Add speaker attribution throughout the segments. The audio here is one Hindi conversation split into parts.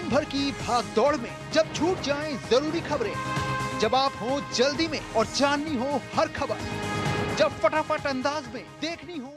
Speaker 1: दिन भर की भाग दौड़ में जब छूट जाएं जरूरी खबरें, जब आप हो जल्दी में और जाननी हो हर खबर, जब फटाफट अंदाज में देखनी हो।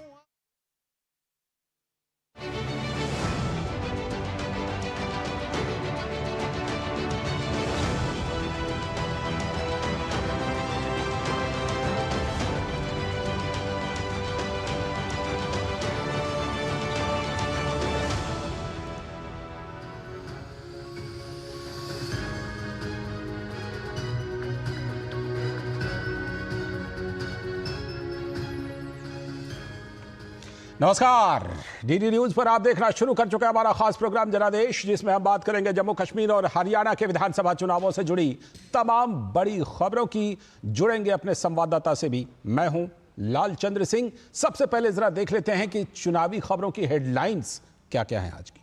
Speaker 2: नमस्कार, डीडी न्यूज पर आप देखना शुरू कर चुका है हमारा खास प्रोग्राम जनादेश, जिसमें हम बात करेंगे जम्मू कश्मीर और हरियाणा के विधानसभा चुनावों से जुड़ी तमाम बड़ी खबरों की। जुड़ेंगे अपने संवाददाता से भी। मैं हूं लालचंद्र सिंह। सबसे पहले जरा देख लेते हैं कि चुनावी खबरों की हेडलाइंस क्या क्या हैं आज की।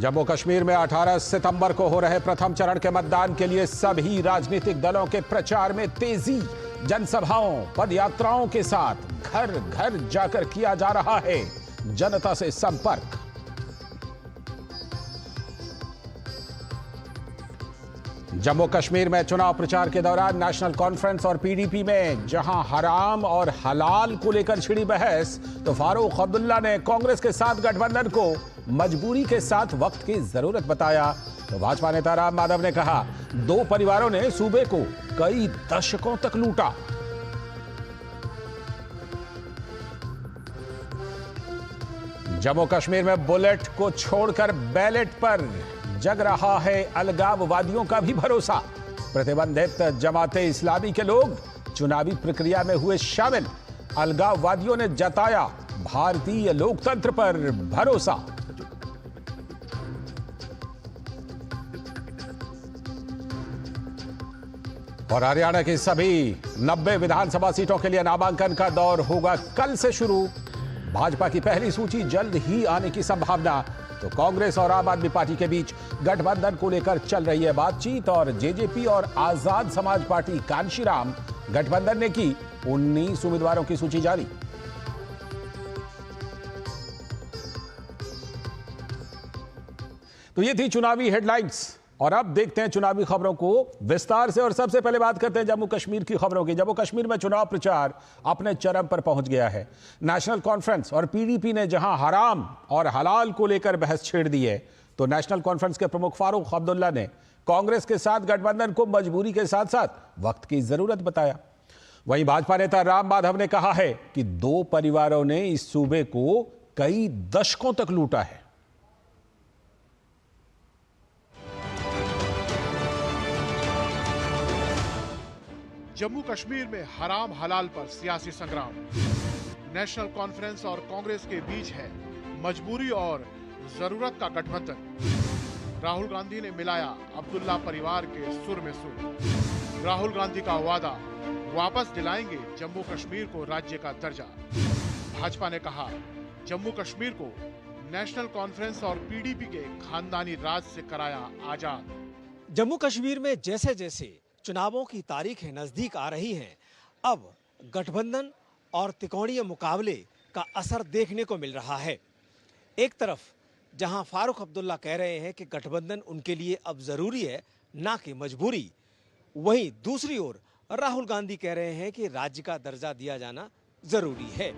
Speaker 2: जम्मू कश्मीर में 18 सितंबर को हो रहे प्रथम चरण के मतदान के लिए सभी राजनीतिक दलों के प्रचार में तेजी। जनसभाओं, पदयात्राओं के साथ घर घर जाकर किया जा रहा है जनता से संपर्क। जम्मू कश्मीर में चुनाव प्रचार के दौरान नेशनल कॉन्फ्रेंस और पीडीपी में जहां हराम और हलाल को लेकर छिड़ी बहस, तो फारूक अब्दुल्ला ने कांग्रेस के साथ गठबंधन को मजबूरी के साथ वक्त की जरूरत बताया। तो भाजपा नेता राम माधव ने कहा, दो परिवारों ने सूबे को कई दशकों तक लूटा। जम्मू कश्मीर में बुलेट को छोड़कर बैलेट पर जग रहा है अलगाववादियों का भी भरोसा। प्रतिबंधित जमाते इस्लामी के लोग चुनावी प्रक्रिया में हुए शामिल। अलगाववादियों ने जताया भारतीय लोकतंत्र पर भरोसा। और हरियाणा की सभी 90 विधानसभा सीटों के लिए नामांकन का दौर होगा कल से शुरू। भाजपा की पहली सूची जल्द ही आने की संभावना। तो कांग्रेस और आम आदमी पार्टी के बीच गठबंधन को लेकर चल रही है बातचीत। और जेजेपी और आजाद समाज पार्टी कांशीराम गठबंधन ने की 19 उम्मीदवारों की सूची जारी। तो ये थी चुनावी हेडलाइंस। और अब देखते हैं चुनावी खबरों को विस्तार से। और सबसे पहले बात करते हैं जम्मू कश्मीर की खबरों की। जम्मू कश्मीर में चुनाव प्रचार अपने चरम पर पहुंच गया है। नेशनल कॉन्फ्रेंस और पीडीपी ने जहां हराम और हलाल को लेकर बहस छेड़ दी है, तो नेशनल कॉन्फ्रेंस के प्रमुख फारूक अब्दुल्ला ने कांग्रेस के साथ गठबंधन को मजबूरी के साथ साथ वक्त की जरूरत बताया। वहीं भाजपा नेता राम माधव ने कहा है कि दो परिवारों ने इस सूबे को कई दशकों तक लूटा है।
Speaker 3: जम्मू कश्मीर में हराम हलाल पर सियासी संग्राम। नेशनल कॉन्फ्रेंस और कांग्रेस के बीच है मजबूरी और जरूरत का गठबंधन। राहुल गांधी ने मिलाया अब्दुल्ला परिवार के सुर में सुर। राहुल गांधी का वादा, वापस दिलाएंगे जम्मू कश्मीर को राज्य का दर्जा। भाजपा ने कहा, जम्मू कश्मीर को नेशनल कॉन्फ्रेंस और पीडीपी के खानदानी राज से कराया आजाद।
Speaker 4: जम्मू कश्मीर में जैसे जैसे चुनावों की तारीखें नजदीक आ रही हैं, अब गठबंधन और त्रिकोणीय मुकाबले का असर देखने को मिल रहा है। एक तरफ जहां फारूक अब्दुल्ला कह रहे हैं कि गठबंधन उनके लिए अब जरूरी है, ना कि मजबूरी, वहीं दूसरी ओर राहुल गांधी कह रहे हैं कि राज्य का दर्जा दिया जाना जरूरी है।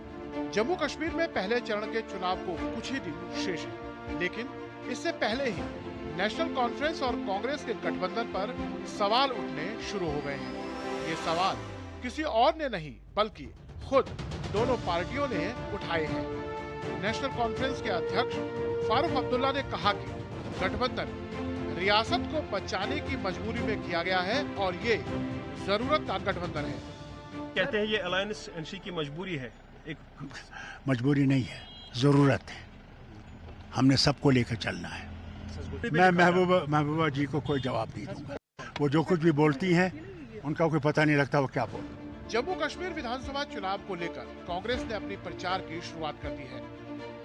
Speaker 3: जम्मू कश्मीर में पहले चरण के चुनाव को कुछ ही दिन शेष है, लेकिन इससे पहले ही नेशनल कॉन्फ्रेंस और कांग्रेस के गठबंधन पर सवाल उठने शुरू हो गए हैं। ये सवाल किसी और ने नहीं बल्कि खुद दोनों पार्टियों ने उठाए हैं। नेशनल कॉन्फ्रेंस के अध्यक्ष फारूक अब्दुल्ला ने कहा कि गठबंधन रियासत को बचाने की मजबूरी में किया गया है और ये जरूरत का गठबंधन है।
Speaker 5: कहते हैं ये अलायंस एनसी की मजबूरी है। एक
Speaker 6: मजबूरी नहीं है, जरूरत है। हमने सबको लेकर चलना है। मैं महबूबा जी को कोई जवाब नहीं दूंगा। वो जो कुछ भी बोलती हैं उनका कोई पता नहीं लगता वो क्या बोल।
Speaker 3: जम्मू कश्मीर विधानसभा चुनाव को लेकर कांग्रेस ने अपनी प्रचार की शुरुआत कर दी है।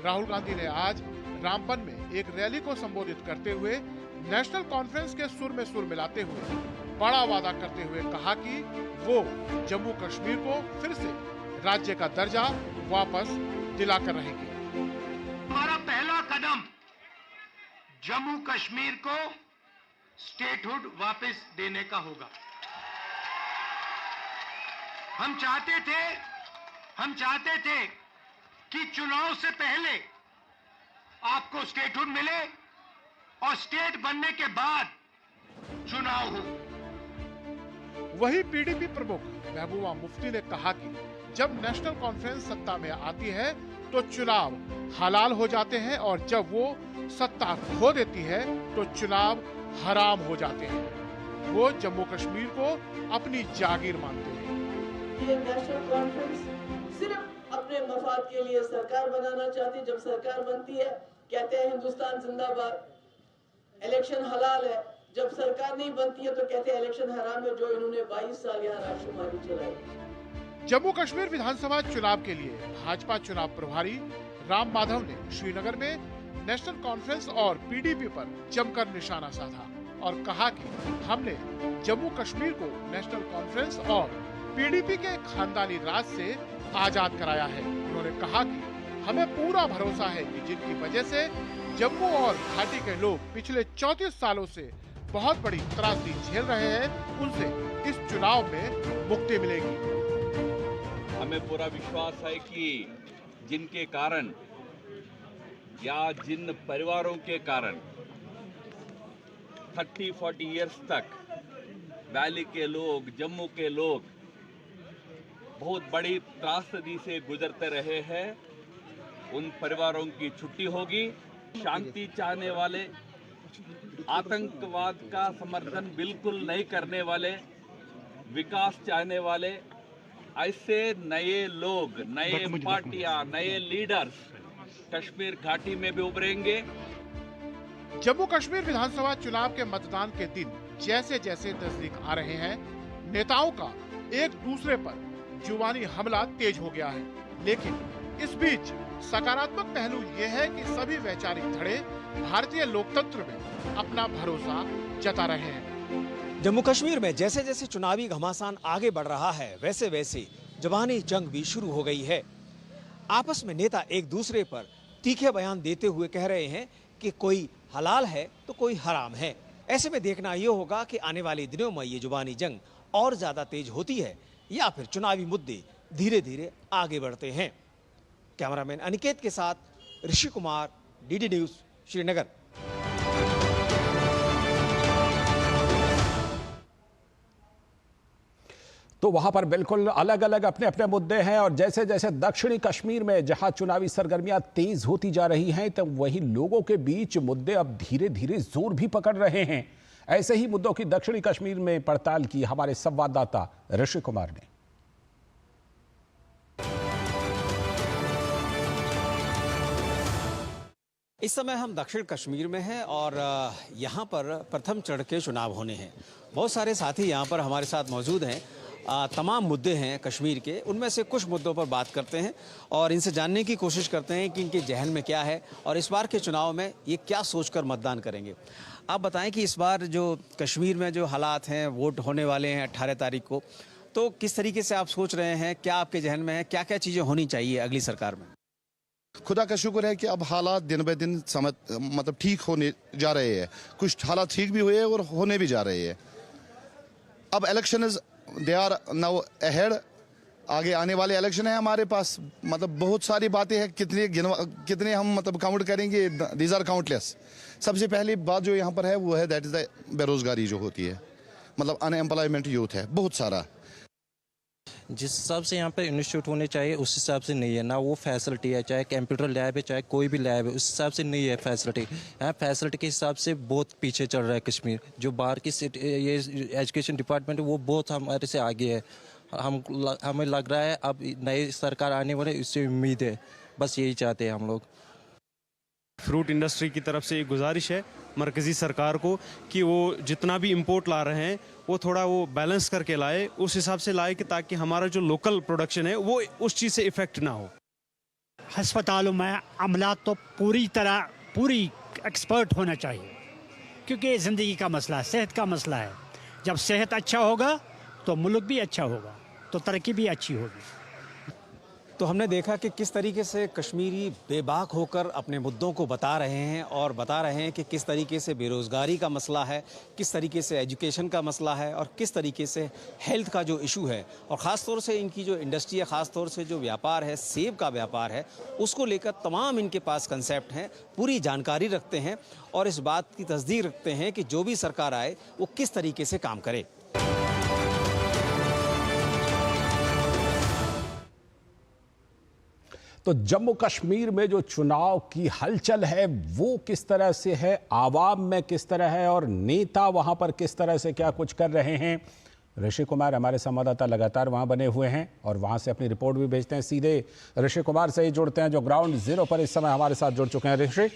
Speaker 3: राहुल गांधी ने आज रामबन में एक रैली को संबोधित करते हुए नेशनल कॉन्फ्रेंस के सुर में सुर मिलाते हुए बड़ा वादा करते हुए कहा कि वो जम्मू कश्मीर को फिर से राज्य का दर्जा वापस दिलाकर रहेंगे।
Speaker 7: हमारा पहला कदम जम्मू कश्मीर को स्टेटहुड वापस देने का होगा। हम चाहते थे कि चुनाव से पहले आपको स्टेटहुड मिले और स्टेट बनने के बाद चुनाव हो।
Speaker 3: वही पीडीपी प्रमुख महबूबा मुफ्ती ने कहा कि जब नेशनल कॉन्फ्रेंस सत्ता में आती है तो चुनाव हलाल हो जाते हैं और जब वो सत्ता खो देती है तो चुनाव हराम हो जाते हैं। वो जम्मू कश्मीर को अपनी जागीर मानते हैं।
Speaker 8: ये नेशनल कॉन्फ्रेंस सिर्फ अपने मफाद के लिए सरकार बनाना चाहती है। जब सरकार बनती है कहते हैं हिंदुस्तान जिंदाबाद, इलेक्शन हलाल है। जब सरकार नहीं बनती है तो कहते हैं इलेक्शन हराम है, जो इन्होंने 22 साल यहाँ राजकुमारी चलाई।
Speaker 3: जम्मू कश्मीर विधानसभा चुनाव के लिए भाजपा चुनाव प्रभारी राम माधव ने श्रीनगर में नेशनल कॉन्फ्रेंस और पीडीपी पर जमकर निशाना साधा और कहा कि हमने जम्मू कश्मीर को नेशनल कॉन्फ्रेंस और पीडीपी के खानदानी राज से आजाद कराया है। उन्होंने कहा कि हमें पूरा भरोसा है कि जिनकी वजह से जम्मू और घाटी के लोग पिछले 34 सालों से बहुत बड़ी त्रासदी झेल रहे हैं, उनसे इस चुनाव में मुक्ति मिलेगी।
Speaker 9: हमें पूरा विश्वास है कि जिनके कारण या जिन परिवारों के कारण 30-40 इयर्स तक वैली के लोग, जम्मू के लोग बहुत बड़ी त्रासदी से गुजरते रहे हैं, उन परिवारों की छुट्टी होगी। शांति चाहने वाले, आतंकवाद का समर्थन बिल्कुल नहीं करने वाले, विकास चाहने वाले, ऐसे नए लोग, नए पार्टियां, नए लीडर्स कश्मीर घाटी में भी उभरेंगे।
Speaker 3: जम्मू कश्मीर विधानसभा चुनाव के मतदान के दिन जैसे जैसे नजदीक आ रहे हैं, नेताओं का एक दूसरे पर जुबानी हमला तेज हो गया है। लेकिन इस बीच सकारात्मक पहलू ये है कि सभी वैचारिक धड़े भारतीय लोकतंत्र में अपना भरोसा जता रहे हैं।
Speaker 4: जम्मू कश्मीर में जैसे जैसे चुनावी घमासान आगे बढ़ रहा है, वैसे वैसे जबानी जंग भी शुरू हो गई है। आपस में नेता एक दूसरे पर तीखे बयान देते हुए कह रहे हैं कि कोई हलाल है तो कोई हराम है। ऐसे में देखना ये होगा कि आने वाले दिनों में ये जुबानी जंग और ज्यादा तेज होती है या फिर चुनावी मुद्दे धीरे धीरे आगे बढ़ते हैं। कैमरामैन अनिकेत के साथ ऋषि कुमार, डीडी न्यूज, श्रीनगर।
Speaker 2: तो वहां पर बिल्कुल अलग अलग अपने अपने मुद्दे हैं और जैसे जैसे दक्षिणी कश्मीर में जहां चुनावी सरगर्मियां तेज होती जा रही हैं, तो वहीं लोगों के बीच मुद्दे अब धीरे धीरे जोर भी पकड़ रहे हैं। ऐसे ही मुद्दों की दक्षिणी कश्मीर में पड़ताल की हमारे संवाददाता ऋषि कुमार ने।
Speaker 4: इस समय हम दक्षिण कश्मीर में हैं और यहाँ पर प्रथम चरण के चुनाव होने हैं। बहुत सारे साथी यहाँ पर हमारे साथ मौजूद हैं। तमाम मुद्दे हैं कश्मीर के, उनमें से कुछ मुद्दों पर बात करते हैं और इनसे जानने की कोशिश करते हैं कि इनके जहन में क्या है और इस बार के चुनाव में ये क्या सोचकर मतदान करेंगे। आप बताएं कि इस बार जो कश्मीर में जो हालात हैं, वोट होने वाले हैं 18 तारीख को, तो किस तरीके से आप सोच रहे हैं, क्या आपके जहन में है, क्या क्या चीज़ें होनी चाहिए अगली सरकार में?
Speaker 10: खुदा का शुक्र है कि अब हालात दिन ब दिन मतलब ठीक होने जा रहे हैं। कुछ हालात ठीक भी हुए और होने भी जा रहे हैं। अब election they are now ahead, आगे आने वाले इलेक्शन है हमारे पास। मतलब बहुत सारी बातें हैं, कितने हम मतलब काउंट करेंगे, दीज आर काउंटलेस। सबसे पहली बात जो यहाँ पर है वो है दैट इज द बेरोजगारी जो होती है, मतलब अनएम्प्लॉयमेंट यूथ है बहुत सारा।
Speaker 11: जिस हिसाब से यहाँ पर इंस्टीट्यूट होने चाहिए उस हिसाब से नहीं है ना, वो फैसिलिटी है, चाहे कंप्यूटर लैब है, चाहे कोई भी लैब है, उस हिसाब से नहीं है फैसिलिटी। यहाँ फैसिलिटी के हिसाब से बहुत पीछे चल रहा है कश्मीर। जो बाहर की ये एजुकेशन डिपार्टमेंट है वो बहुत हमारे से आगे है। हमें लग रहा है अब नई सरकार आने वाले, इससे उम्मीद है, बस यही चाहते हैं हम लोग।
Speaker 5: फ्रूट इंडस्ट्री की तरफ से एक गुजारिश है मरकज़ी सरकार को कि वो जितना भी इंपोर्ट ला रहे हैं वो थोड़ा वो बैलेंस करके लाए, उस हिसाब से लाए कि ताकि हमारा जो लोकल प्रोडक्शन है वो उस चीज़ से इफ़ेक्ट ना हो।
Speaker 6: अस्पतालों में अमला तो पूरी एक्सपर्ट होना चाहिए, क्योंकि ज़िंदगी का मसला है, सेहत का मसला है। जब सेहत अच्छा होगा तो मुल्क भी अच्छा होगा, तो तरक्की भी अच्छी होगी।
Speaker 4: तो हमने देखा कि किस तरीके से कश्मीरी बेबाक होकर अपने मुद्दों को बता रहे हैं और बता रहे हैं कि किस तरीके से बेरोज़गारी का मसला है, किस तरीके से एजुकेशन का मसला है और किस तरीके से हेल्थ का जो इशू है और ख़ास तौर से इनकी जो इंडस्ट्री है, ख़ास तौर से जो व्यापार है, सेब का व्यापार है, उसको लेकर तमाम इनके पास कंसेप्ट हैं, पूरी जानकारी रखते हैं और इस बात की तस्दीक रखते हैं कि जो भी सरकार आए वो किस तरीके से काम करे।
Speaker 2: तो जम्मू कश्मीर में जो चुनाव की हलचल है वो किस तरह से है, आवाम में किस तरह है और नेता वहां पर किस तरह से क्या कुछ कर रहे हैं। ऋषि कुमार हमारे संवाददाता लगातार वहां बने हुए हैं और वहां से अपनी रिपोर्ट भी भेजते हैं। सीधे ऋषि कुमार से ही जुड़ते हैं जो ग्राउंड जीरो पर इस समय हमारे साथ जुड़ चुके हैं। ऋषि,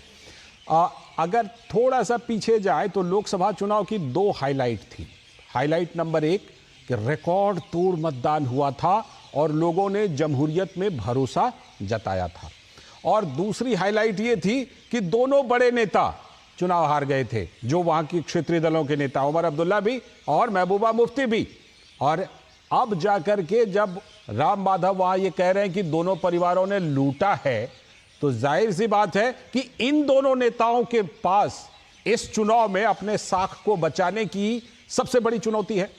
Speaker 2: अगर थोड़ा सा पीछे जाए तो लोकसभा चुनाव की दो हाईलाइट थी। हाईलाइट नंबर 1 कि रिकॉर्ड तोड़ मतदान हुआ था और लोगों ने जमहूरियत में भरोसा जताया था, और दूसरी हाईलाइट ये थी कि दोनों बड़े नेता चुनाव हार गए थे, जो वहां की क्षेत्रीय दलों के नेता उमर अब्दुल्ला भी और महबूबा मुफ्ती भी। और अब जाकर के जब राम माधव वहां ये कह रहे हैं कि दोनों परिवारों ने लूटा है, तो जाहिर सी बात है कि इन दोनों नेताओं के पास इस चुनाव में अपने साख को बचाने की सबसे बड़ी चुनौती है।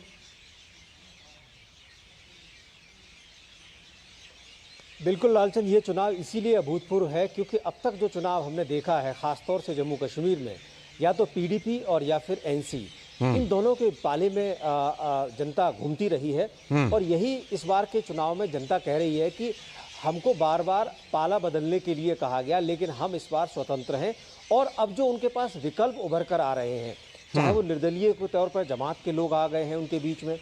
Speaker 4: बिल्कुल लालचंद, ये चुनाव इसीलिए अभूतपूर्व है क्योंकि अब तक जो चुनाव हमने देखा है ख़ासतौर से जम्मू कश्मीर में, या तो पीडीपी और या फिर एनसी, इन दोनों के पाले में जनता घूमती रही है और यही इस बार के चुनाव में जनता कह रही है कि हमको बार बार पाला बदलने के लिए कहा गया, लेकिन हम इस बार स्वतंत्र हैं। और अब जो उनके पास विकल्प उभर कर आ रहे हैं, चाहे वो निर्दलीय के तौर पर जमात के लोग आ गए हैं उनके बीच में,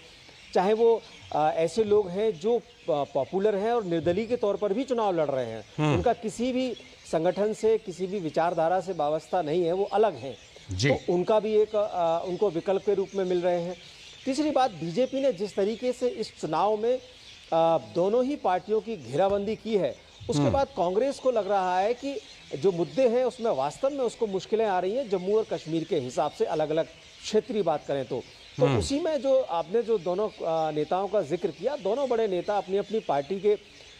Speaker 4: चाहे वो ऐसे लोग हैं जो पॉपुलर हैं और निर्दलीय के तौर पर भी चुनाव लड़ रहे हैं, उनका किसी भी संगठन से, किसी भी विचारधारा से वाबस्ता नहीं है, वो अलग हैं, तो उनका भी एक उनको विकल्प के रूप में मिल रहे हैं। तीसरी बात, बीजेपी ने जिस तरीके से इस चुनाव में दोनों ही पार्टियों की घेराबंदी की है, उसके बाद कांग्रेस को लग रहा है कि जो मुद्दे हैं उसमें वास्तव में उसको मुश्किलें आ रही हैं जम्मू और कश्मीर के हिसाब से, अलग अलग क्षेत्रीय बात करें तो उसी में जो आपने जो दोनों नेताओं का जिक्र किया, दोनों बड़े नेता अपनी अपनी पार्टी के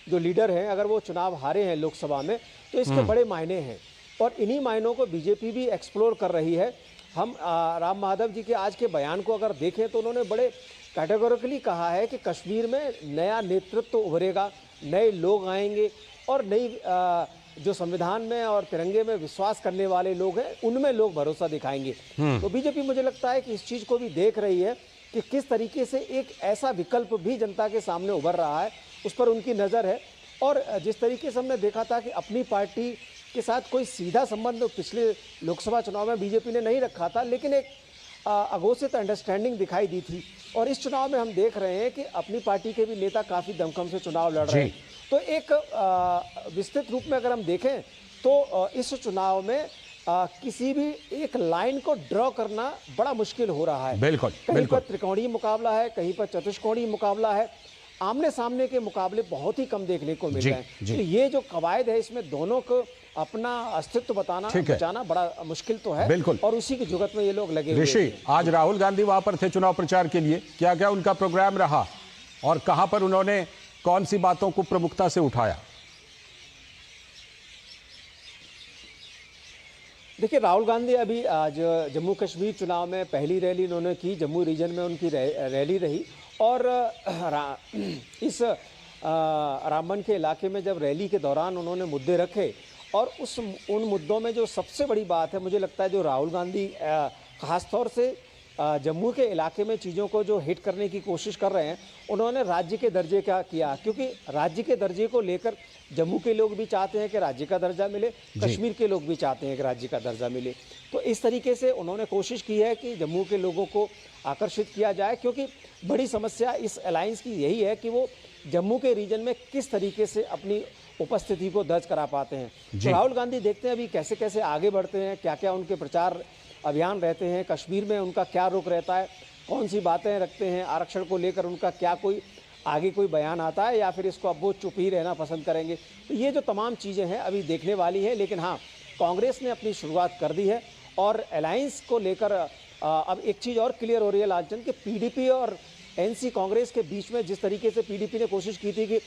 Speaker 4: जो लीडर हैं, अगर वो चुनाव हारे हैं लोकसभा में तो इसके बड़े मायने हैं और इन्हीं मायनों को बीजेपी भी एक्सप्लोर कर रही है। हम राम माधव जी के आज के बयान को अगर देखें तो उन्होंने बड़े कैटेगोरिकली कहा है कि कश्मीर में नया नेतृत्व उभरेगा, नए लोग आएंगे और नई जो संविधान में और तिरंगे में विश्वास करने वाले लोग हैं उनमें लोग भरोसा दिखाएंगे। तो बीजेपी मुझे लगता है कि इस चीज़ को भी देख रही है कि किस तरीके से एक ऐसा विकल्प भी जनता के सामने उभर रहा है, उस पर उनकी नज़र है। और जिस तरीके से हमने देखा था कि अपनी पार्टी के साथ कोई सीधा संबंध पिछले लोकसभा चुनाव में बीजेपी ने नहीं रखा था, लेकिन एक अघोषित अंडरस्टैंडिंग दिखाई दी थी और इस चुनाव में हम देख रहे हैं कि अपनी पार्टी के भी नेता काफ़ी दमखम से चुनाव लड़ रहे हैं। तो एक विस्तृत रूप में अगर हम देखें तो इस चुनाव में किसी भी एक लाइन को ड्रॉ करना बड़ा मुश्किल हो रहा है।
Speaker 2: बिल्कुल,
Speaker 4: कहीं पर त्रिकोणीय मुकाबला है, कहीं पर चतुष्कोणीय मुकाबला है, आमने सामने के मुकाबले बहुत ही कम देखने को मिल रहे हैं। तो ये जो कवायद है इसमें दोनों को अपना अस्तित्व बचाना बड़ा मुश्किल तो है।
Speaker 2: बिल्कुल।
Speaker 4: और उसी की जुगत में ये लोग लगे हुए
Speaker 2: ऋषि, आज राहुल गांधी वहां पर थे चुनाव प्रचार के लिए, क्या क्या उनका प्रोग्राम रहा और कहां पर उन्होंने कौन सी बातों को प्रमुखता से उठाया?
Speaker 4: देखिए, राहुल गांधी अभी आज जम्मू कश्मीर चुनाव में पहली रैली उन्होंने की, जम्मू रीजन में उनकी रैली रही और इस रामबन के इलाके में जब रैली के दौरान उन्होंने मुद्दे रखे और उन मुद्दों में जो सबसे बड़ी बात है मुझे लगता है जो राहुल गांधी खासतौर से जम्मू के इलाके में चीज़ों को जो हिट करने की कोशिश कर रहे हैं, उन्होंने राज्य के दर्जे का किया, क्योंकि राज्य के दर्जे को लेकर जम्मू के लोग भी चाहते हैं कि राज्य का दर्जा मिले, कश्मीर के लोग भी चाहते हैं कि राज्य का दर्जा मिले। तो इस तरीके से उन्होंने कोशिश की है कि जम्मू के लोगों को आकर्षित किया जाए, क्योंकि बड़ी समस्या इस अलायंस की यही है कि वो जम्मू के रीजन में किस तरीके से अपनी उपस्थिति को दर्ज करा पाते हैं। तो राहुल गांधी देखते हैं अभी कैसे कैसे आगे बढ़ते हैं, क्या क्या उनके प्रचार अभियान रहते हैं, कश्मीर में उनका क्या रुख रहता है, कौन सी बातें रखते हैं, आरक्षण को लेकर उनका क्या कोई आगे कोई बयान आता है या फिर इसको अब वो चुप ही रहना पसंद करेंगे। तो ये जो तमाम चीज़ें हैं अभी देखने वाली है। लेकिन हाँ, कांग्रेस ने अपनी शुरुआत कर दी है और अलायंस को लेकर अब एक चीज़ और क्लियर हो रही है लालचंद कि पीडीपी और एनसी कांग्रेस के बीच में जिस तरीके से पीडीपी ने कोशिश की थी कि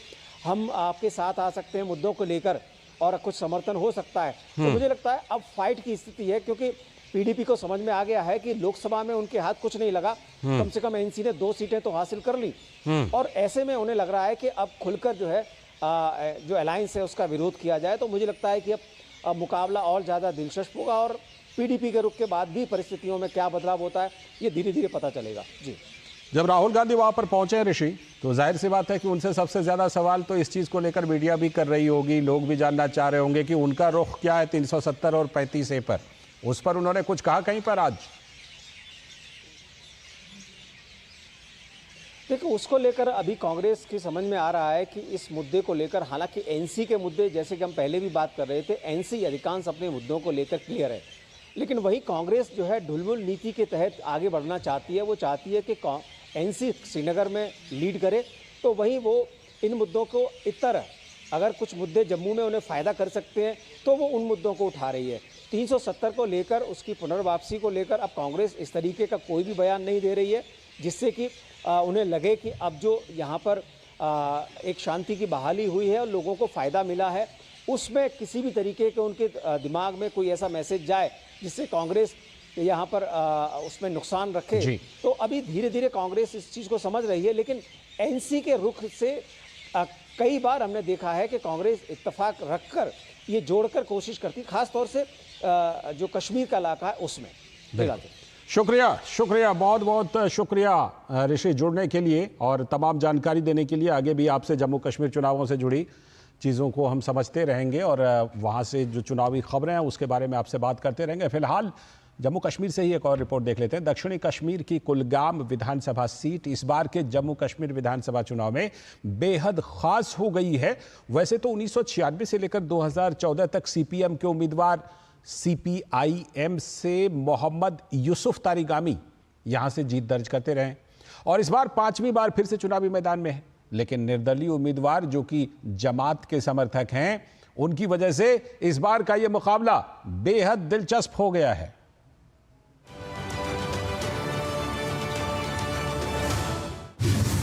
Speaker 4: हम आपके साथ आ सकते हैं मुद्दों को लेकर और कुछ समर्थन हो सकता है। तो मुझे लगता है अब फाइट की स्थिति है, क्योंकि पीडीपी को समझ में आ गया है कि लोकसभा में उनके हाथ कुछ नहीं लगा, कम से कम एनसी ने 2 सीटें तो हासिल कर ली, और ऐसे में उन्हें लग रहा है कि अब खुलकर जो है जो अलायंस है उसका विरोध किया जाए। तो मुझे लगता है कि अब मुकाबला और ज़्यादा दिलचस्प होगा, और पीडीपी के रुख के बाद भी परिस्थितियों में क्या बदलाव होता है ये धीरे धीरे पता चलेगा। जी,
Speaker 2: जब राहुल गांधी वहां पर पहुंचे ऋषि, तो जाहिर सी बात है कि उनसे सबसे ज्यादा सवाल तो इस चीज को लेकर मीडिया भी कर रही होगी, लोग भी जानना चाह रहे होंगे कि उनका रुख क्या है 370 और 35A पर। उस पर उन्होंने कुछ कहा कहीं पर आज?
Speaker 4: देखो, उसको लेकर अभी कांग्रेस की समझ में आ रहा है कि इस मुद्दे को लेकर, हालांकि एनसी के मुद्दे जैसे कि हम पहले भी बात कर रहे थे, एनसी अधिकांश अपने मुद्दों को लेकर क्लियर है, लेकिन वही कांग्रेस जो है ढुलमुल नीति के तहत आगे बढ़ना चाहती है। वो चाहती है कि एनसी श्रीनगर में लीड करे, तो वहीं वो इन मुद्दों को इतर, अगर कुछ मुद्दे जम्मू में उन्हें फ़ायदा कर सकते हैं तो वो उन मुद्दों को उठा रही है। 370 को लेकर, उसकी पुनर्वापसी को लेकर अब कांग्रेस इस तरीके का कोई भी बयान नहीं दे रही है जिससे कि उन्हें लगे कि अब जो यहाँ पर एक शांति की बहाली हुई है और लोगों को फ़ायदा मिला है, उसमें किसी भी तरीके के उनके दिमाग में कोई ऐसा मैसेज जाए जिससे कांग्रेस यहाँ पर उसमें नुकसान रखे। तो अभी धीरे धीरे कांग्रेस इस चीज़ को समझ रही है, लेकिन एनसी के रुख से कई बार हमने देखा है कि कांग्रेस इत्तेफाक रखकर ये जोड़कर कोशिश करती, खास तौर से जो कश्मीर का इलाका है उसमें।
Speaker 2: शुक्रिया, बहुत बहुत शुक्रिया ऋषि, जुड़ने के लिए और तमाम जानकारी देने के लिए। आगे भी आपसे जम्मू कश्मीर चुनावों से जुड़ी चीज़ों को हम समझते रहेंगे और वहाँ से जो चुनावी खबरें हैं उसके बारे में आपसे बात करते रहेंगे। फिलहाल जम्मू कश्मीर से ही एक और रिपोर्ट देख लेते हैं। दक्षिणी कश्मीर की कुलगाम विधानसभा सीट इस बार के जम्मू कश्मीर विधानसभा चुनाव में बेहद खास हो गई है। वैसे तो 1996 से लेकर 2014 तक सीपीएम के उम्मीदवार सीपीआईएम से मोहम्मद यूसुफ तारिगामी यहां से जीत दर्ज करते रहे और इस बार 5वीं बार फिर से चुनावी मैदान में है, लेकिन निर्दलीय उम्मीदवार जो कि जमात के समर्थक हैं, उनकी वजह से इस बार का यह मुकाबला बेहद दिलचस्प हो गया है।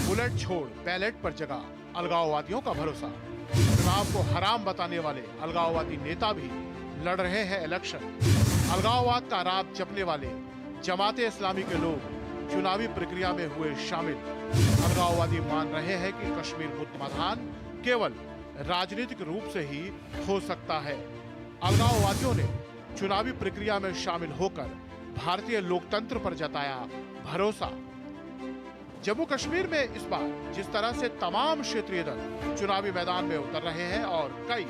Speaker 3: बुलेट छोड़ बैलेट पर जगा अलगाववादियों का भरोसा। चुनाव को हराम बताने वाले अलगाववादी नेता भी लड़ रहे हैं इलेक्शन। अलगाववाद का राग जपने वाले जमाते इस्लामी के लोग चुनावी प्रक्रिया में हुए शामिल। अलगाववादी मान रहे हैं कि कश्मीर मुद्दा समाधान केवल राजनीतिक रूप से ही हो सकता है। अलगाववादियों ने चुनावी प्रक्रिया में शामिल होकर भारतीय लोकतंत्र पर जताया भरोसा। जम्मू कश्मीर में इस बार जिस तरह से तमाम क्षेत्रीय दल चुनावी मैदान में उतर रहे हैं और कई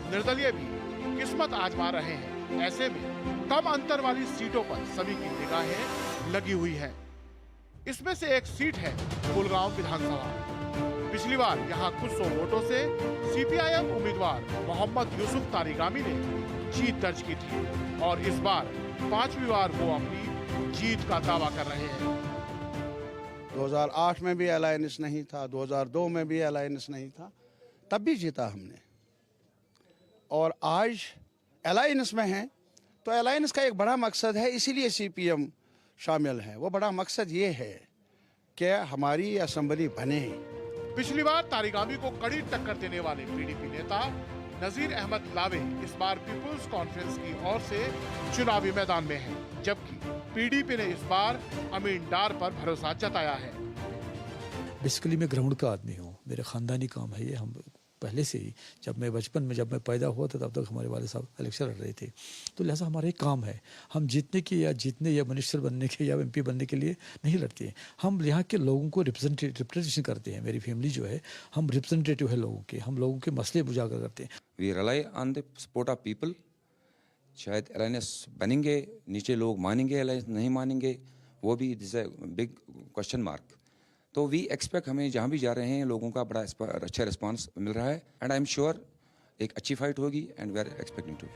Speaker 3: निर्दलीय भी किस्मत आजमा रहे हैं, ऐसे में कम अंतर वाली सीटों पर सभी की निगाहें लगी हुई हैं। इसमें से एक सीट है कुलगाम विधानसभा। पिछली बार यहां कुछ 100 वोटों से सीपीआईएम उम्मीदवार मोहम्मद यूसुफ तारिगामी ने जीत दर्ज की थी और इस बार 5वीं बार वो अपनी जीत का दावा कर रहे हैं।
Speaker 12: 2008 में भी अलायंस नहीं था, 2002 में भी अलायंस नहीं था, तब भी जीता हमने। और आज अलायंस में हैं, तो अलायंस का एक बड़ा मकसद है, इसीलिए सीपीएम शामिल है। वो बड़ा मकसद ये है कि हमारी असेंबली बने।
Speaker 3: पिछली बार तारिगामी को कड़ी टक्कर देने वाले पीडीपी नेता नजीर अहमद लावे इस बार पीपुल्स कॉन्फ्रेंस की ओर से चुनावी मैदान में हैं, जबकि पीडीपी ने इस बार अमीन डार पर भरोसा जताया है।
Speaker 13: बेसिकली मैं ग्राउंड का आदमी हूँ, मेरे खानदानी काम है ये। हम पहले से ही जब मैं बचपन में जब मैं पैदा हुआ था तब तक हमारे वाले साहब इलेक्शन लड़ रहे थे, तो लिहाजा हमारा एक काम है, हम जीतने या मिनिस्टर बनने के या एमपी बनने के लिए नहीं लड़ते हैं। हम यहाँ के लोगों को रिप्रेजेंटेशन करते हैं। मेरी फैमिली जो है, हम रिप्रेजेंटेटिव है लोगों के, हम लोगों के मसले उजागर करते हैं।
Speaker 14: We rely on the support of people. शायद अलायंस बनेंगे, नीचे लोग मानेंगे, अलायंस नहीं मानेंगे, वो भी this a big question mark. तो वी एक्सपेक्ट, हमें जहाँ भी जा रहे हैं लोगों का बड़ा अच्छा रिस्पांस मिल रहा है एंड आई एम श्योर एक अच्छी फाइट होगी and we are expecting to.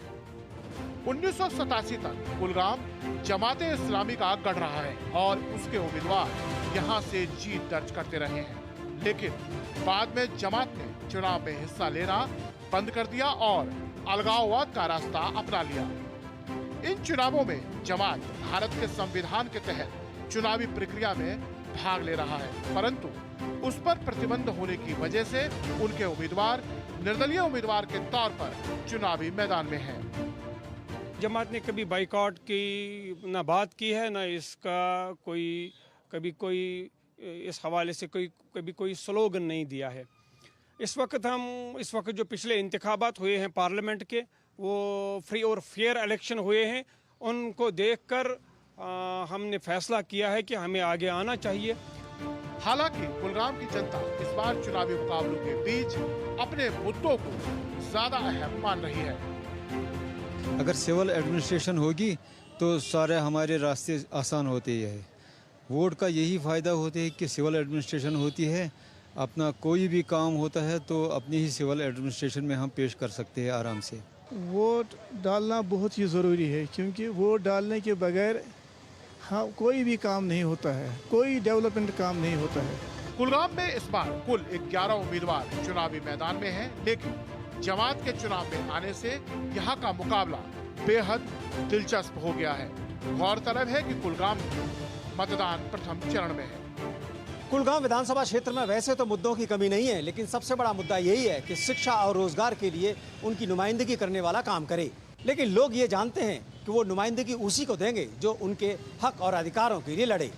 Speaker 3: 1987 तक कुलगाम जमाते इस्लामी का गढ़ रहा है और उसके उम्मीदवार यहाँ से जीत दर्ज करते रहे हैं, लेकिन बाद में जमात ने चुनाव में हिस्सा लेना बंद कर दिया और अलगाववाद का रास्ता अपना लिया। इन चुनावों में जमात भारत के संविधान के तहत चुनावी प्रक्रिया में भाग ले रहा है, परंतु उस पर प्रतिबंध होने की वजह से उनके उम्मीदवार निर्दलीय उम्मीदवार के तौर पर चुनावी मैदान में हैं।
Speaker 15: जमात ने कभी बाइकआउट की ना बात की है, ना इसका कभी कोई इस हवाले से कभी कोई स्लोगन नहीं दिया है। इस वक्त जो पिछले इंतखाबात हुए हैं पार्लियामेंट के, वो फ्री और फेयर इलेक्शन हुए हैं, उनको देखकर हमने फैसला किया है कि हमें आगे आना चाहिए।
Speaker 3: हालांकि कुलगाम की जनता इस बार चुनावी मुकाबलों के बीच अपने मुद्दों को ज्यादा अहम मान रही है।
Speaker 16: अगर सिविल एडमिनिस्ट्रेशन होगी तो सारे हमारे रास्ते आसान होते हैं। वोट का यही फ़ायदा होता है कि सिविल एडमिनिस्ट्रेशन होती है, अपना कोई भी काम होता है तो अपनी ही सिविल एडमिनिस्ट्रेशन में हम पेश कर सकते हैं आराम से।
Speaker 17: वोट डालना बहुत ही ज़रूरी है, क्योंकि वोट डालने के बगैर कोई भी काम नहीं होता है, कोई डेवलपमेंट काम नहीं होता है।
Speaker 3: कुलगाम में इस बार कुल 11 उम्मीदवार चुनावी मैदान में हैं, लेकिन जमात के चुनाव में आने से यहाँ का मुकाबला बेहद दिलचस्प हो गया है। गौरतलब है कि कुलगाम में मतदान प्रथम चरण में है।
Speaker 4: कुलगाम विधानसभा क्षेत्र में वैसे तो मुद्दों की कमी नहीं है, लेकिन सबसे बड़ा मुद्दा यही है कि शिक्षा और रोजगार के लिए उनकी नुमाइंदगी करने वाला काम करे। लेकिन लोग ये जानते हैं कि वो नुमाइंदगी उसी को देंगे जो उनके हक और अधिकारों के लिए लड़े।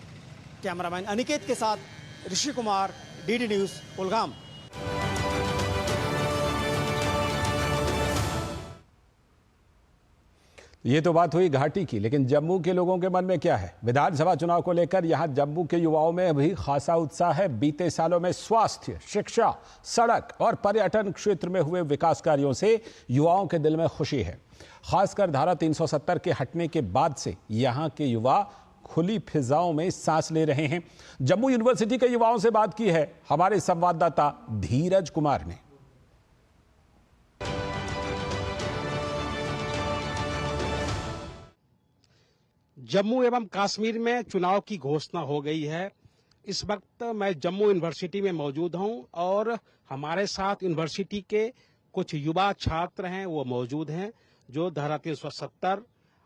Speaker 4: कैमरामैन अनिकेत के साथ ऋषि कुमार, डीडी न्यूज़, कुलगाम।
Speaker 2: ये तो बात हुई घाटी की, लेकिन जम्मू के लोगों के मन में क्या है? विधानसभा चुनाव को लेकर यहां जम्मू के युवाओं में भी खासा उत्साह है। बीते सालों में स्वास्थ्य, शिक्षा, सड़क और पर्यटन क्षेत्र में हुए विकास कार्यों से युवाओं के दिल में खुशी है। खासकर धारा 370 के हटने के बाद से यहां के युवा खुली फिजाओं में सांस ले रहे हैं। जम्मू यूनिवर्सिटी के युवाओं से बात की है हमारे संवाददाता धीरज कुमार ने।
Speaker 18: जम्मू एवं कश्मीर में चुनाव की घोषणा हो गई है। इस वक्त मैं जम्मू यूनिवर्सिटी में मौजूद हूं और हमारे साथ यूनिवर्सिटी के कुछ युवा छात्र हैं, वो मौजूद हैं जो धारा 370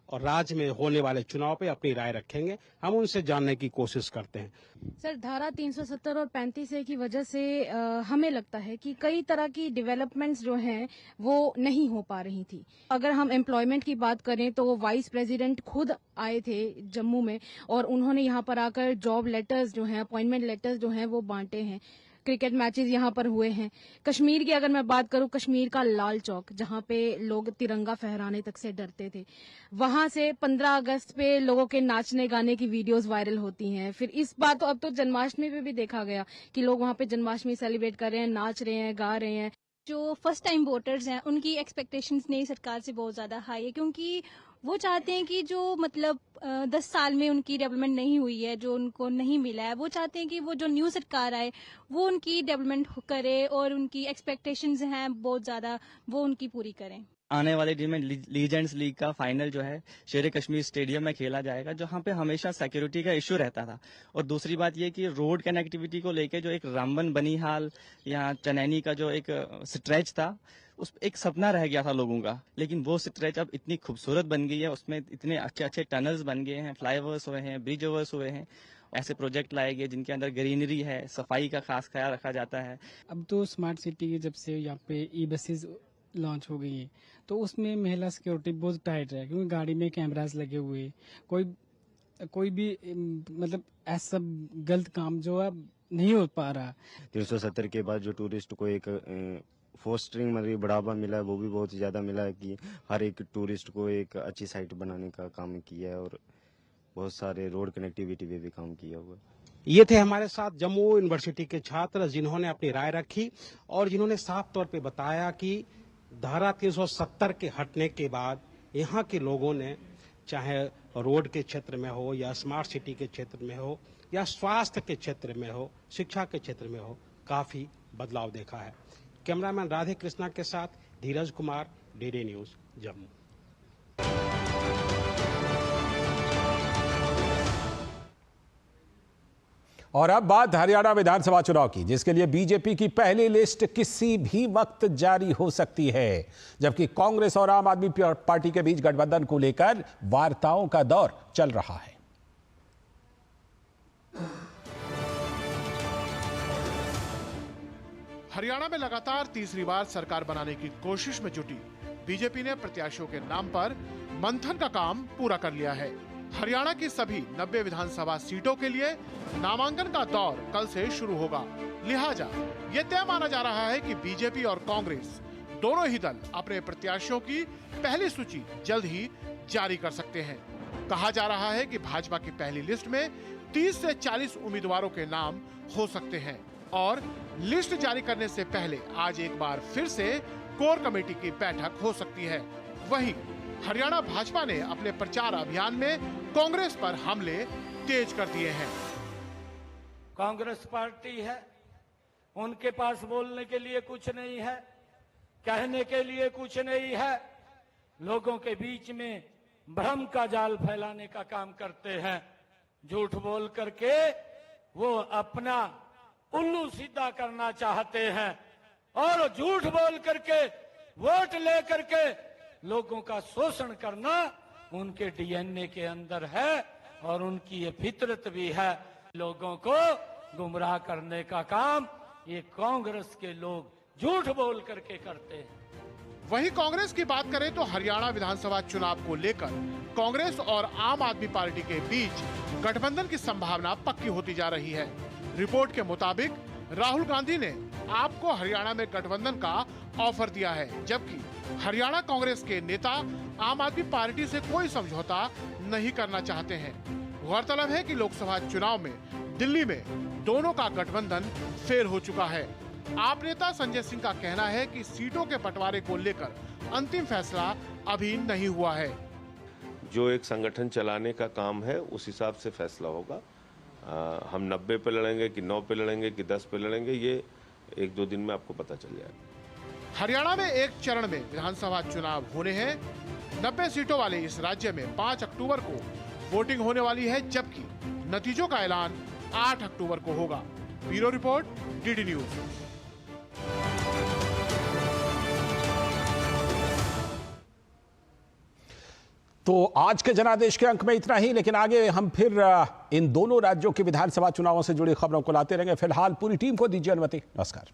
Speaker 18: और राज्य में होने वाले चुनाव पे अपनी राय रखेंगे। हम उनसे जानने की कोशिश करते हैं।
Speaker 19: सर, धारा 370 और 35A की वजह से हमें लगता है कि कई तरह की डेवलपमेंट्स जो हैं वो नहीं हो पा रही थी। अगर हम एम्प्लॉयमेंट की बात करें तो वाइस प्रेसिडेंट खुद आए थे जम्मू में और उन्होंने यहाँ पर आकर जॉब लेटर्स जो हैं, अपॉइंटमेंट लेटर्स जो हैं वो बांटे हैं। क्रिकेट मैचेस यहाँ पर हुए हैं। कश्मीर की अगर मैं बात करूँ, कश्मीर का लाल चौक जहाँ पे लोग तिरंगा फहराने तक से डरते थे, वहां से 15 अगस्त पे लोगों के नाचने गाने की वीडियोस वायरल होती हैं। फिर इस बार तो अब तो जन्माष्टमी पे भी देखा गया कि लोग वहाँ पे जन्माष्टमी सेलिब्रेट कर रहे हैं, नाच रहे हैं, गा रहे हैं।
Speaker 20: जो फर्स्ट टाइम वोटर्स हैं उनकी एक्सपेक्टेशंस नई सरकार से बहुत ज़्यादा हाई है, क्योंकि वो चाहते हैं कि जो मतलब 10 साल में उनकी डेवलपमेंट नहीं हुई है, जो उनको नहीं मिला है, वो चाहते हैं कि वो जो न्यू सरकार आए वो उनकी डेवलपमेंट करे और उनकी एक्सपेक्टेशंस हैं बहुत ज़्यादा, वो उनकी पूरी करें।
Speaker 21: आने वाले दिन में लीजेंड्स लीग का फाइनल जो है शेर कश्मीर स्टेडियम में खेला जाएगा, जहां पे हमेशा सिक्योरिटी का इशू रहता था। और दूसरी बात ये कि रोड कनेक्टिविटी को लेके जो एक रामबन बनीहाल या चनैनी का जो एक स्ट्रेच था, उस एक सपना रह गया था लोगों का, लेकिन वो स्ट्रेच अब इतनी खूबसूरत बन गई है, उसमें इतने अच्छे अच्छे टनल्स बन गए हैं, फ्लाईओवर्स हुए हैं, ब्रिज ओवर्स हुए हैं। ऐसे प्रोजेक्ट लाए गए जिनके अंदर ग्रीनरी है, सफाई का खास ख्याल रखा जाता है।
Speaker 22: अब तो स्मार्ट सिटी जब से यहाँ पे ई बसेज लॉन्च हो गई है तो उसमें महिला सिक्योरिटी बहुत टाइट है, क्योंकि गाड़ी में कैमरास लगे हुए, कोई भी मतलब ऐसा गलत काम जो है नहीं हो पा रहा।
Speaker 23: 370 के बाद जो टूरिस्ट को एक फोस्टरिंग मतलब बढ़ावा मिला है, वो भी बहुत ज्यादा मिला है कि हर एक टूरिस्ट को एक अच्छी साइट बनाने का काम किया है और बहुत सारे रोड कनेक्टिविटी पे भी काम किया हुआ।
Speaker 18: ये थे हमारे साथ जम्मू यूनिवर्सिटी के छात्र जिन्होंने अपनी राय रखी और जिन्होंने साफ तौर पे बताया कि धारा 370 के हटने के बाद यहाँ के लोगों ने चाहे रोड के क्षेत्र में हो या स्मार्ट सिटी के क्षेत्र में हो या स्वास्थ्य के क्षेत्र में हो, शिक्षा के क्षेत्र में हो, काफी बदलाव देखा है। कैमरामैन राधे कृष्णा के साथ धीरज कुमार, डीडी न्यूज़, जम्मू।
Speaker 2: और अब बात हरियाणा विधानसभा चुनाव की, जिसके लिए बीजेपी की पहली लिस्ट किसी भी वक्त जारी हो सकती है, जबकि कांग्रेस और आम आदमी पार्टी के बीच गठबंधन को लेकर वार्ताओं का दौर चल रहा है।
Speaker 3: हरियाणा में लगातार तीसरी बार सरकार बनाने की कोशिश में जुटी बीजेपी ने प्रत्याशियों के नाम पर मंथन का काम पूरा कर लिया है। हरियाणा की सभी 90 विधानसभा सीटों के लिए नामांकन का दौर कल से शुरू होगा। लिहाजा ये तय माना जा रहा है कि बीजेपी और कांग्रेस दोनों ही दल अपने प्रत्याशियों की पहली सूची जल्द ही जारी कर सकते हैं। कहा जा रहा है कि भाजपा की पहली लिस्ट में 30 से 40 उम्मीदवारों के नाम हो सकते हैं और लिस्ट जारी करने से पहले आज एक बार फिर से कोर कमेटी की बैठक हो सकती है। वहीं हरियाणा भाजपा ने अपने प्रचार अभियान में कांग्रेस पर हमले तेज कर दिए हैं।
Speaker 1: कांग्रेस पार्टी है, उनके पास बोलने के लिए कुछ नहीं है, कहने के लिए कुछ नहीं है, लोगों के बीच में भ्रम का जाल फैलाने का काम करते हैं। झूठ बोल करके वो अपना उल्लू सीधा करना चाहते हैं और झूठ बोल करके वोट ले करके लोगों का शोषण करना उनके डीएनए के अंदर है और उनकी ये फितरत भी है। लोगों को गुमराह करने का काम ये कांग्रेस के लोग झूठ बोल करके करते हैं।
Speaker 3: वहीं कांग्रेस की बात करें तो हरियाणा विधानसभा चुनाव को लेकर कांग्रेस और आम आदमी पार्टी के बीच गठबंधन की संभावना पक्की होती जा रही है। रिपोर्ट के मुताबिक राहुल गांधी ने आपको हरियाणा में गठबंधन का ऑफर दिया है, जबकि हरियाणा कांग्रेस के नेता आम आदमी पार्टी से कोई समझौता नहीं करना चाहते हैं। गौरतलब है कि लोकसभा चुनाव में दिल्ली में दोनों का गठबंधन फेल हो चुका है। आप नेता संजय सिंह का कहना है कि सीटों के बंटवारे को लेकर अंतिम फैसला अभी नहीं हुआ है।
Speaker 7: जो एक संगठन चलाने का काम है उस हिसाब से फैसला होगा। हम 90 पे लड़ेंगे कि 9 पे लड़ेंगे कि 10 पे लड़ेंगे, ये 1-2 दिन में आपको पता चल जाएगा।
Speaker 3: हरियाणा में एक चरण में विधानसभा चुनाव होने हैं। 90 सीटों वाले इस राज्य में 5 अक्टूबर को वोटिंग होने वाली है, जबकि नतीजों का ऐलान 8 अक्टूबर को होगा। Bureau report, DD news.
Speaker 2: तो आज के जनादेश के अंक में इतना ही, लेकिन आगे हम फिर इन दोनों राज्यों के विधानसभा चुनावों से जुड़ी खबरों को लाते रहेंगे। फिलहाल पूरी टीम को दीजिए अनुमति। नमस्कार।